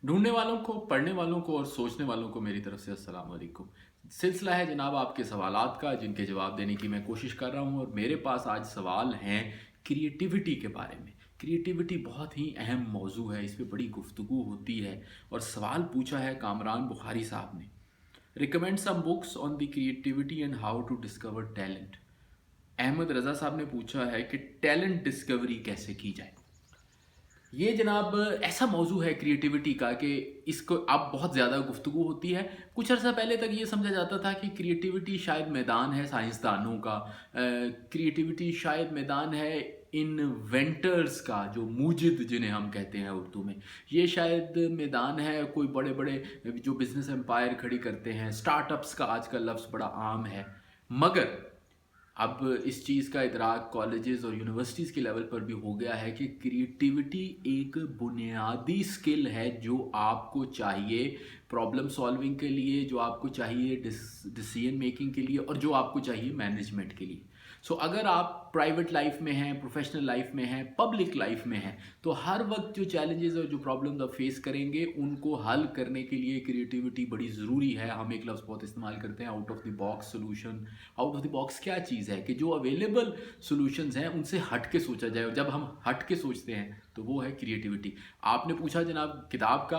ढूंढने वालों को, पढ़ने वालों को और सोचने वालों को मेरी तरफ से अस्सलाम वालेकुम। सिलसिला है जनाब आपके सवालात का, जिनके जवाब देने की मैं कोशिश कर रहा हूँ। और मेरे पास आज सवाल हैं क्रिएटिविटी के बारे में। क्रिएटिविटी बहुत ही अहम मौजू है, इस पे बड़ी गुफ्तगू होती है। और सवाल पूछा है कामरान बुखारी साहब ने। Recommend some books on the creativity and how to discover talent. Ahmad Raza sahab ने पूछा है कि टैलेंट डिस्कवरी कैसे की जाए। ये जनाब ऐसा मौजू है क्रिएटिविटी का कि इसको अब बहुत ज़्यादा गुफ्तगू होती है। कुछ अर्सा पहले तक ये समझा जाता था कि क्रिएटिविटी शायद मैदान है साइंसदानों का, क्रिएटिविटी शायद मैदान है इन्वेंटर्स का, जो मूजिद जिन्हें हम कहते हैं उर्दू में। ये शायद मैदान है कोई बड़े बड़े जो बिजनेस एम्पायर खड़ी करते हैं, स्टार्टअप्स का आजकल लफ्ज़ बड़ा आम है। मगर अब इस चीज़ का इदराक कॉलेजेस और यूनिवर्सिटीज़ के लेवल पर भी हो गया है कि क्रिएटिविटी एक बुनियादी स्किल है जो आपको चाहिए प्रॉब्लम सॉल्विंग के लिए, जो आपको चाहिए डिसीजन मेकिंग के लिए, और जो आपको चाहिए मैनेजमेंट के लिए। सो अगर आप प्राइवेट लाइफ में हैं, प्रोफेशनल लाइफ में हैं, पब्लिक लाइफ में हैं, तो हर वक्त जो चैलेंजेस और जो प्रॉब्लम्स आप फेस करेंगे उनको हल करने के लिए क्रिएटिविटी बड़ी ज़रूरी है। हम एक लफ्ज़ बहुत इस्तेमाल करते हैं, out of the box solution. Out of the box क्या चीज़ है कि जो अवेलेबल सॉल्यूशंस हैं उनसे हट के सोचा जाए, और जब हम हट के सोचते हैं तो वो है क्रिएटिविटी। आपने पूछा जनाब किताब का,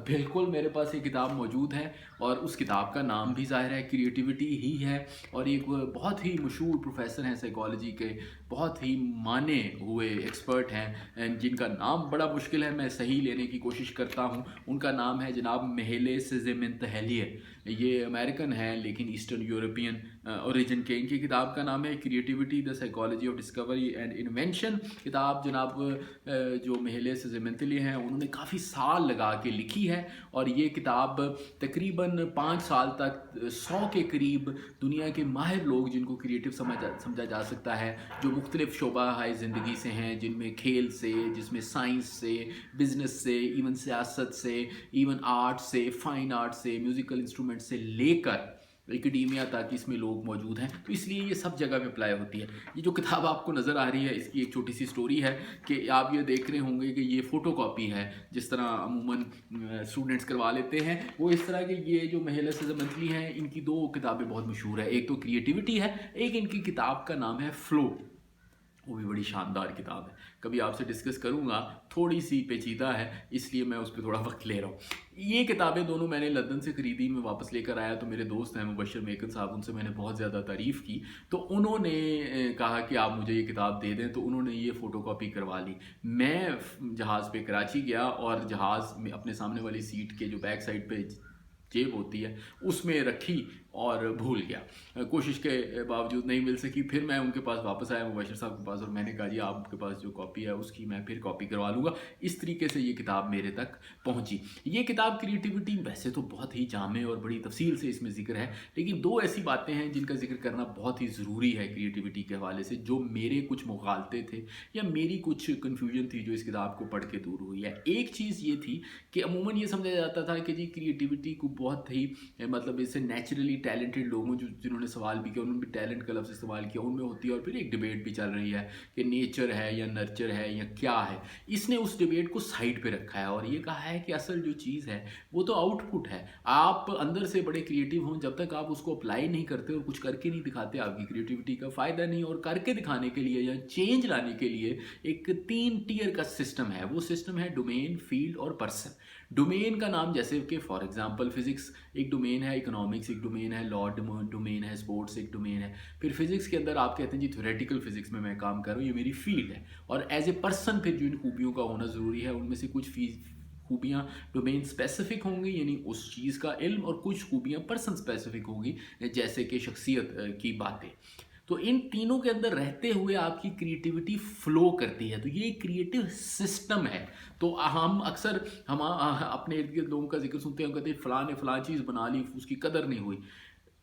बिल्कुल मेरे पास ये किताब मौजूद है, और उस किताब का नाम भी ज़ाहिर है क्रिएटिविटी ही है। और एक बहुत ही मशहूर प्रोफेसर हैं साइकोलॉजी के, बहुत ही माने हुए एक्सपर्ट हैं, जिनका नाम बड़ा मुश्किल है, मैं सही लेने की कोशिश करता हूँ। उनका नाम है जनाब मिहेले सिज़मेंतहेलिये। ये अमेरिकन है लेकिन ईस्टर्न यूरोपियन ओरिजिन के। इनकी किताब का नाम है creativity the psychology of discovery and invention. किताब जनाब जो मिहेले सिज़मेंतहेलिये हैं उन्होंने काफ़ी साल लगा के लिखी है, और ये किताब तकरीबन 5 साल तक 100 के करीब दुनिया के माहिर लोग, जिनको क्रिएटिव समझा जा सकता है, जो मुख्तलिफ शोबा है ज़िंदगी से हैं, जिनमें खेल से, जिसमें साइंस से, बिजनेस से, इवन सियासत से, इवन आर्ट से, फाइन आर्ट से, म्यूज़िकल इंस्ट्रूमेंट से लेकर एकेडीमिया तक इसमें लोग मौजूद हैं। तो इसलिए ये सब जगह पे अप्लाई होती है। ये जो किताब आपको नज़र आ रही है, इसकी एक छोटी सी स्टोरी है कि आप ये देख रहे होंगे कि ये फ़ोटो कॉपी है, जिस तरह अमूमन स्टूडेंट्स करवा लेते हैं, वो इस तरह के। ये जो महिला मंथली हैं, इनकी 2 किताबें बहुत मशहूर है। एक तो क्रिएटिविटी है, एक इनकी किताब का नाम है फ्लो। वो भी बड़ी शानदार किताब है, कभी आपसे डिस्कस करूँगा। थोड़ी सी पेचीदा है, इसलिए मैं उस पर थोड़ा वक्त ले रहा हूँ। ये किताबें दोनों मैंने लंदन से ख़रीदी, मैं वापस लेकर आया तो मेरे दोस्त हैं मुबशर मेकन साहब, उनसे मैंने बहुत ज़्यादा तारीफ़ की, तो उन्होंने कहा कि आप मुझे ये किताब दे दें, तो उन्होंने ये फ़ोटो कॉपी करवा ली। मैं जहाज़ पे कराची गया, और जहाज़ में अपने सामने वाली सीट के जो बैक साइड पे जेब होती है उसमें रखी और भूल गया। कोशिश के बावजूद नहीं मिल सकी। फिर मैं उनके पास वापस आया मुबशर साहब के पास, और मैंने कहा जी आपके पास जो कॉपी है उसकी मैं फिर कॉपी करवा लूँगा। इस तरीके से ये किताब मेरे तक पहुँची। ये किताब क्रिएटिविटी वैसे तो बहुत ही जामे और बड़ी तफसील से इसमें ज़िक्र है, लेकिन 2 ऐसी बातें हैं जिनका ज़िक्र करना बहुत ही ज़रूरी है क्रिएटिविटी के हवाले से, जो मेरे कुछ मुगालते थे या मेरी कुछ कन्फ्यूजन थी जो इस किताब को पढ़ के दूर हुई है। एक चीज़ ये थी कि अमूमन ये समझा जाता था कि जी क्रिएटिविटी को बहुत ही मतलब इससे नेचुरली टैलेंटेड लोगों जिन्होंने सवाल भी किया, उन्होंने भी टैलेंट का लफ्ज़ इस्तेमाल किया, उनमें होती है। और फिर एक डिबेट भी चल रही है कि नेचर है या नर्चर है या क्या है। इसने उस डिबेट को साइड पे रखा है और ये कहा है कि असल जो चीज़ है वो तो आउटपुट है। आप अंदर से बड़े क्रिएटिव हों, जब तक आप उसको अप्लाई नहीं करते और कुछ करके नहीं दिखाते, आपकी क्रिएटिविटी का फ़ायदा नहीं। और करके दिखाने के लिए या चेंज लाने के लिए एक 3 टियर का सिस्टम है। वो सिस्टम है डोमेन, फील्ड और पर्सन। डोमेन का नाम जैसे कि फॉर एग्जांपल फिजिक्स एक डोमेन है, इकोनॉमिक्स एक डोमेन है, लॉ डोमेन है, स्पोर्ट्स एक डोमेन है। फिर फिजिक्स के अंदर आप कहते हैं जी थ्योरेटिकल फिजिक्स में मैं काम कर रहा हूँ, ये मेरी फील्ड है। और एज ए पर्सन फिर जिन खूबियों का होना ज़रूरी है, उनमें से कुछ खूबियाँ डोमेन स्पेसिफिक होंगी, यानी उस चीज़ का इल्म, और कुछ खूबियाँ पर्सन स्पेसिफिक होंगी, जैसे कि शख्सियत की बातें। तो इन तीनों के अंदर रहते हुए आपकी क्रिएटिविटी फ्लो करती है। तो ये क्रिएटिव सिस्टम है। तो हम अक्सर हम अपने इर्द गिर्द लोगों का जिक्र सुनते हैं, कहते हैं फ़लाँ ने फ़लाँ चीज़ बना ली, उसकी कदर नहीं हुई।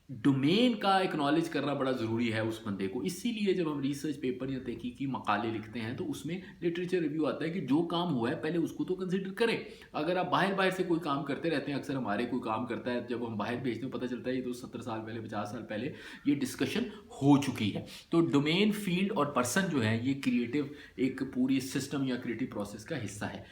डोमेन का एक्नॉलेज करना बड़ा ज़रूरी है उस बंदे को। इसीलिए जब हम रिसर्च पेपर या तहकीकी मकाले लिखते हैं तो उसमें लिटरेचर रिव्यू आता है कि जो काम हुआ है पहले उसको तो कंसिडर करें। अगर आप बाहर से कोई काम करते रहते हैं, अक्सर हमारे कोई काम करता है, जब हम बाहर भेजते हैं पता चलता है ये तो 70 साल पहले, 50 साल पहले ये डिस्कशन हो चुकी है। तो डोमेन, फील्ड और पर्सन जो है ये क्रिएटिव एक पूरी सिस्टम या क्रिएटिव प्रोसेस का हिस्सा है।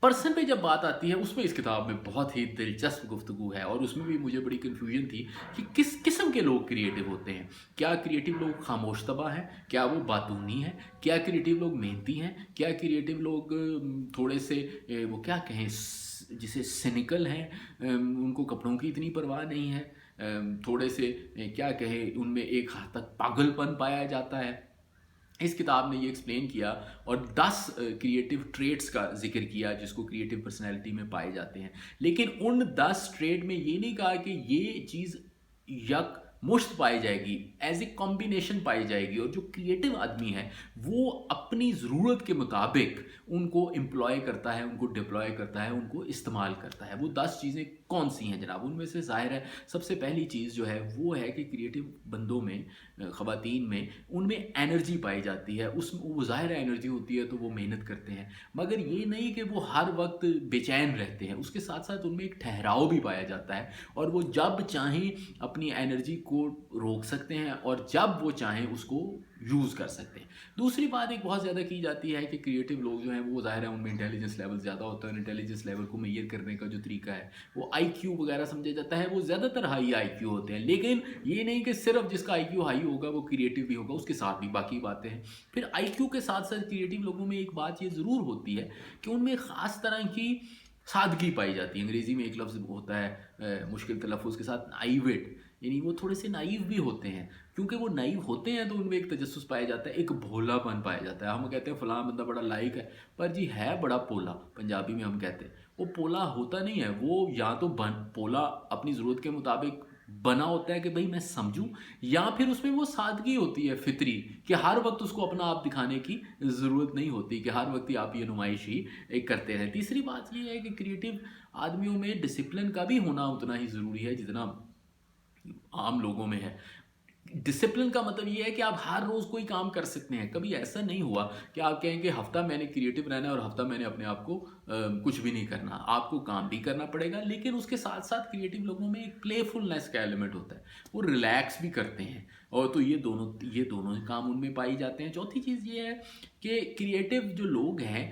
पर्सन पे जब बात आती है उसमें इस किताब में बहुत ही दिलचस्प गुफ्तगू है और उसमें भी मुझे बड़ी कन्फ्यूजन थी कि किस किस्म के लोग क्रिएटिव होते हैं। क्या क्रिएटिव लोग खामोश तबा हैं, क्या वो बातूनी हैं, क्या क्रिएटिव लोग मेहनती हैं, क्या क्रिएटिव लोग थोड़े से वो क्या कहें जिसे सिनिकल हैं, उनको कपड़ों की इतनी परवाह नहीं है, थोड़े से क्या कहें उनमें एक हद तक पागलपन पाया जाता है। इस किताब ने ये एक्सप्लेन किया और 10 क्रिएटिव ट्रेट्स का जिक्र किया जिसको क्रिएटिव पर्सनैलिटी में पाए जाते हैं। लेकिन उन 10 ट्रेट में ये नहीं कहा कि ये चीज़ यक मुश्त पाई जाएगी, एज ए कॉम्बिनेशन पाई जाएगी, और जो क्रिएटिव आदमी है वो अपनी ज़रूरत के मुताबिक उनको एम्प्लॉय करता है, उनको डिप्लॉय करता है, उनको इस्तेमाल करता है। वो 10 चीज़ें कौन सी हैं जनाब? उनमें से ज़ाहिर है सबसे पहली चीज़ जो है वो है कि क्रिएटिव बंदों में, ख़वातीन में, उनमें एनर्जी पाई जाती है। उस वो ज़ाहिर है एनर्जी होती है तो वो मेहनत करते हैं, मगर ये नहीं कि वो हर वक्त बेचैन रहते हैं। उसके साथ साथ उनमें एक ठहराव भी पाया जाता है और वो जब चाहें अपनी एनर्जी को रोक सकते हैं और जब वो चाहें उसको यूज़ कर सकते हैं। दूसरी बात एक बहुत ज़्यादा की जाती है कि क्रिएटिव लोग जो हैं वो ज़ाहिर है उनमें इंटेलिजेंस लेवल ज़्यादा होता है और इंटेलिजेंस लेवल को मेजर करने का जो तरीका है वो आईक्यू वगैरह समझा जाता है। वो ज़्यादातर हाई आईक्यू होते हैं, लेकिन ये नहीं कि सिर्फ जिसका आईक्यू हाई होगा वो क्रिएटिव भी होगा, उसके साथ भी बाकी बातें हैं। फिर आईक्यू के साथ साथ क्रिएटिव लोगों में एक बात ये ज़रूर होती है कि उनमें ख़ास तरह की सादगी पाई जाती है। अंग्रेज़ी में एक लफ्ज़ होता है मुश्किल तलफ़्फ़ुज़ के साथ, नाइवेट, यानी वो थोड़े से नाइव भी होते हैं। क्योंकि वो नाइव होते हैं तो उनमें एक तजस्सुस पाया जाता है, एक भोलापन पाया जाता है। हम कहते हैं फ़लाँ बंदा बड़ा लाइक है, पर जी है बड़ा पोला, पंजाबी में हम कहते हैं। वो पोला होता नहीं है, वो या तो पोला अपनी ज़रूरत के मुताबिक बना होता है कि भाई मैं समझूं, या फिर उसमें वो सादगी होती है फितरी कि हर वक्त उसको अपना आप दिखाने की ज़रूरत नहीं होती, कि हर वक्त ही आप ये नुमाइश ही करते रहें। तीसरी बात ये है कि क्रिएटिव आदमियों में डिसिप्लिन का भी होना उतना ही ज़रूरी है जितना आम लोगों में है। डिसिप्लिन का मतलब ये है कि आप हर रोज़ कोई काम कर सकते हैं। कभी ऐसा नहीं हुआ कि आप कहें कि हफ्ता मैंने क्रिएटिव रहना है और हफ्ता मैंने अपने आप को कुछ भी नहीं करना। आपको काम भी करना पड़ेगा, लेकिन उसके साथ साथ क्रिएटिव लोगों में एक प्लेफुलनेस का एलिमेंट होता है, वो रिलैक्स भी करते हैं, और तो ये दोनों काम उनमें पाई जाते हैं। चौथी चीज़ ये है कि क्रिएटिव जो लोग हैं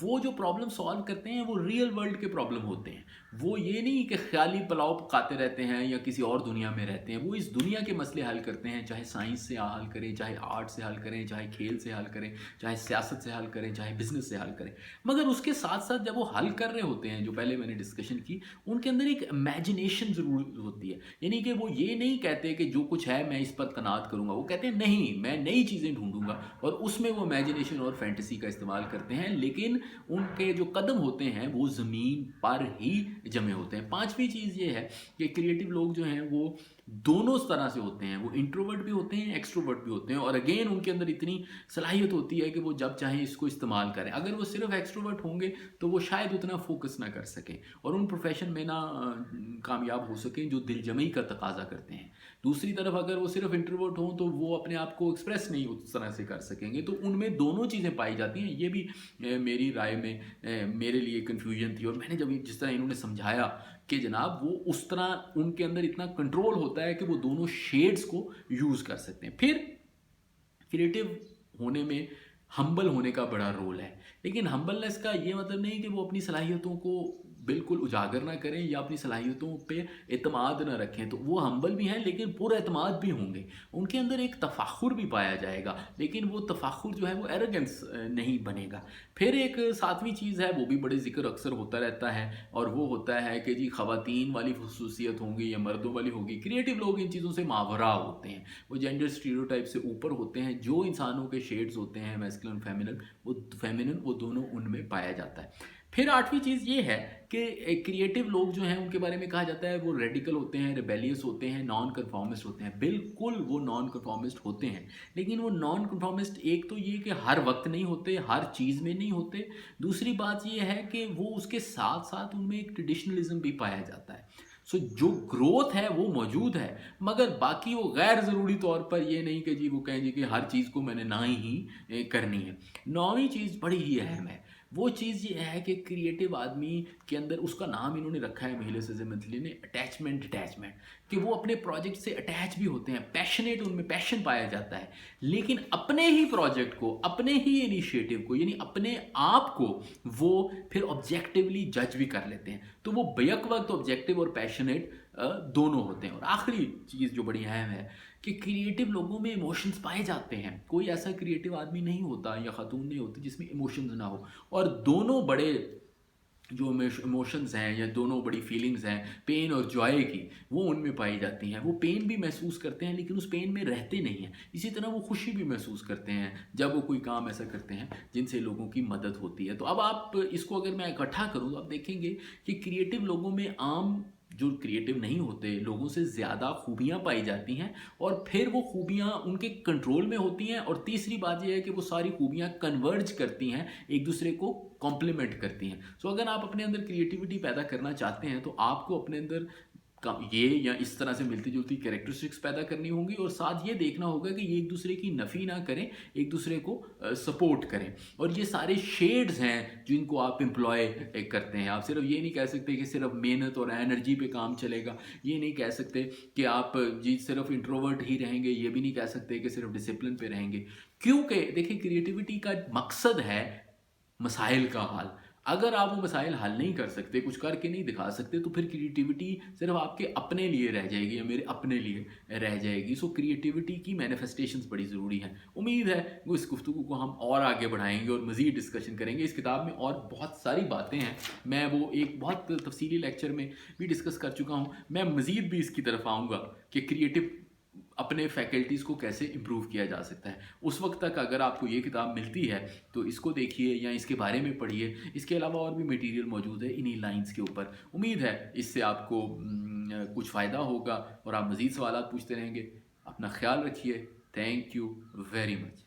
वो जो प्रॉब्लम सॉल्व करते हैं वो रियल वर्ल्ड के प्रॉब्लम होते हैं। वो ये नहीं कि ख्याली पुलाव पकाते रहते हैं या किसी और दुनिया में रहते हैं। वो इस दुनिया के मसले हल करते हैं, चाहे साइंस से हल करें, चाहे आर्ट से हल करें, चाहे खेल से हल करें, चाहे सियासत से हल करें, चाहे बिजनेस से हल करें। मगर उसके साथ साथ जब वो हल कर रहे होते हैं, जो पहले मैंने डिस्कशन की, उनके अंदर एक इमेजिनेशन ज़रूर होती है। यानी कि वो ये नहीं कहते कि जो कुछ है मैं इस पर तनात करूँगा, वो कहते हैं नहीं, मैं नई चीज़ें ढूंढूंगा, और उसमें वो इमेजिनेशन और फैंटेसी का इस्तेमाल करते हैं। लेकिन उनके जो कदम होते हैं वो ज़मीन पर ही जमे होते हैं। पांचवी चीज़ ये है कि क्रिएटिव लोग जो हैं वो दोनों तरह से होते हैं। वो इंट्रोवर्ट भी होते हैं, एक्सट्रोवर्ट भी होते हैं, और अगेन उनके अंदर इतनी सलाहियत होती है कि वो जब चाहें इसको इस्तेमाल करें। अगर वो सिर्फ एक्सट्रोवर्ट होंगे तो वो शायद उतना फोकस ना कर सकें और उन प्रोफेशन में ना कामयाब हो सकें जो दिलजमई का तकाजा करते हैं। दूसरी तरफ अगर वो सिर्फ इंट्रोवर्ट हों तो वो अपने आप को एक्सप्रेस नहीं उस तरह से कर सकेंगे। तो उनमें दोनों चीज़ें पाई जाती हैं। ये भी मेरी राय में मेरे लिए कन्फ्यूजन थी, और मैंने जब जिस तरह इन्होंने समझाया कि जनाब वो उस तरह उनके अंदर इतना कंट्रोल होता है कि वो दोनों शेड्स को यूज़ कर सकते हैं। फिर क्रिएटिव होने में हम्बल होने का बड़ा रोल है, लेकिन हम्बलनेस का ये मतलब नहीं कि वो अपनी सलाहियतों को बिल्कुल उजागर ना करें या अपनी सलाहियतों पे एतमाद ना रखें। तो वो हम्बल भी हैं लेकिन पूरा एतमाद भी होंगे। उनके अंदर एक तफाखुर भी पाया जाएगा, लेकिन वो तफाखुर जो है वो एरोगेंस नहीं बनेगा। फिर एक सातवीं चीज़ है, वो भी बड़े जिक्र अक्सर होता रहता है, और वो होता है कि जी ख़वातीन वाली खसूसियत होंगी या मर्दों वाली होगी। क्रिएटिव लोग इन चीज़ों से मावरा होते हैं, वो जेंडर स्टीरियोटाइप से ऊपर होते हैं। जो इंसानों के शेड्स होते हैं मैस्कुलिन फेमिनिन, वो दोनों उनमें पाया जाता है। फिर आठवीं चीज़ ये है कि क्रिएटिव लोग जो हैं उनके बारे में कहा जाता है वो रेडिकल होते हैं, रिबेलियस होते हैं, नॉन कन्फॉर्मिस्ट होते हैं। बिल्कुल वो नॉन कन्फॉर्मिस्ट होते हैं, लेकिन वो नॉन कन्फॉर्मिस्ट एक तो ये कि हर वक्त नहीं होते, हर चीज़ में नहीं होते। दूसरी बात ये है कि वो उसके साथ साथ उनमें एक ट्रेडिशनलिज्म भी पाया जाता है। सो जो ग्रोथ है वो मौजूद है, मगर बाकी वो गैर ज़रूरी तौर पर ये नहीं कि जी वो कहें जी कि हर चीज़ को मैंने ना ही करनी है। नौवीं चीज़ बड़ी ही अहम है, वो चीज़ ये है कि क्रिएटिव आदमी के अंदर, उसका नाम इन्होंने रखा है महिला सजमतली ने, अटैचमेंट डिटैचमेंट, कि वो अपने प्रोजेक्ट से अटैच भी होते हैं, पैशनेट, उनमें पैशन पाया जाता है, लेकिन अपने ही प्रोजेक्ट को, अपने ही इनिशिएटिव को, यानी अपने आप को वो फिर ऑब्जेक्टिवली जज भी कर लेते हैं। तो वो बैक वक्त ऑब्जेक्टिव और पैशनेट दोनों होते हैं। और आखिरी चीज़ जो बड़ी अहम है कि क्रिएटिव लोगों में इमोशंस पाए जाते हैं। कोई ऐसा क्रिएटिव आदमी नहीं होता या खातून नहीं होती जिसमें इमोशंस ना हो। और दोनों बड़े जो इमोशंस हैं या दोनों बड़ी फीलिंग्स हैं, पेन और जॉय की, वो उनमें पाई जाती हैं। वो पेन भी महसूस करते हैं लेकिन उस पेन में रहते नहीं हैं। इसी तरह वो खुशी भी महसूस करते हैं जब वो कोई काम ऐसा करते हैं जिनसे लोगों की मदद होती है। तो अब आप इसको अगर मैं इकट्ठा करूँ तो आप देखेंगे कि क्रिएटिव लोगों में आम जो क्रिएटिव नहीं होते लोगों से ज़्यादा खूबियाँ पाई जाती हैं, और फिर वो खूबियाँ उनके कंट्रोल में होती हैं। और तीसरी बात यह है कि वो सारी खूबियाँ कन्वर्ज करती हैं, एक दूसरे को कॉम्प्लीमेंट करती हैं। सो अगर आप अपने अंदर क्रिएटिविटी पैदा करना चाहते हैं तो आपको अपने अंदर ये या इस तरह से मिलती जुलती कैरेक्टरिस्टिक्स पैदा करनी होंगी, और साथ ये देखना होगा कि ये एक दूसरे की नफ़ी ना करें, एक दूसरे को सपोर्ट करें। और ये सारे शेड्स हैं जिनको आप एम्प्लॉय करते हैं। आप सिर्फ ये नहीं कह सकते कि सिर्फ मेहनत और एनर्जी पे काम चलेगा, ये नहीं कह सकते कि आप जी सिर्फ इंट्रोवर्ट ही रहेंगे, ये भी नहीं कह सकते कि सिर्फ डिसिप्लिन पे रहेंगे। क्योंकि देखिए क्रिएटिविटी का मकसद है मसाइल का हल। अगर आप वो मसाइल हल नहीं कर सकते, कुछ करके नहीं दिखा सकते, तो फिर क्रिएटिविटी सिर्फ आपके अपने लिए रह जाएगी या मेरे अपने लिए रह जाएगी। सो क्रिएटिविटी की मैनिफेस्टेशंस बड़ी ज़रूरी हैं। उम्मीद है वो इस गुफ्तगू को हम और आगे बढ़ाएंगे और मज़ीद डिस्कशन करेंगे। इस किताब में और बहुत सारी बातें हैं, मैं वो एक बहुत तफसीली लेक्चर में भी डिस्कस कर चुका हूँ। मैं मज़ीद भी इसकी तरफ आऊँगा कि क्रिएटिव अपने फैकल्टीज़ को कैसे इम्प्रूव किया जा सकता है। उस वक्त तक अगर आपको ये किताब मिलती है तो इसको देखिए या इसके बारे में पढ़िए। इसके अलावा और भी मटेरियल मौजूद है इन्हीं लाइंस के ऊपर। उम्मीद है इससे आपको कुछ फ़ायदा होगा और आप मज़ीद सवालात पूछते रहेंगे। अपना ख्याल रखिए। Thank you very much.